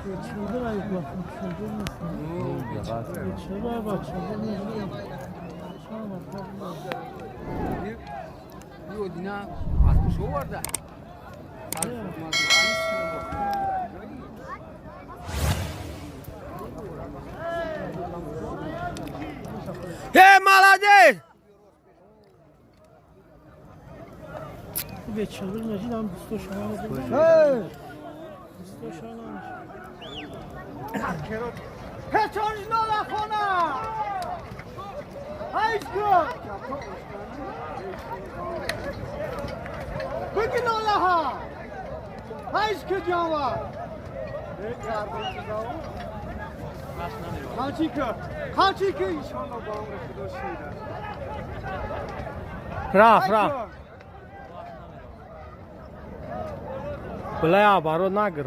چودر ای bakın çudر nasıl? Çudر bak çudر ne? Yo dina atmış o var da. Hey молодец! به چادر نجید هم دوستا شما نزدیم دوستا شما نمیشه پچانج نالا خونه هایش کن بگی نالا ها هایش که جاوا خانچی که ایشان رو با اون رسیدو شیده رفت بلای آبارو نگر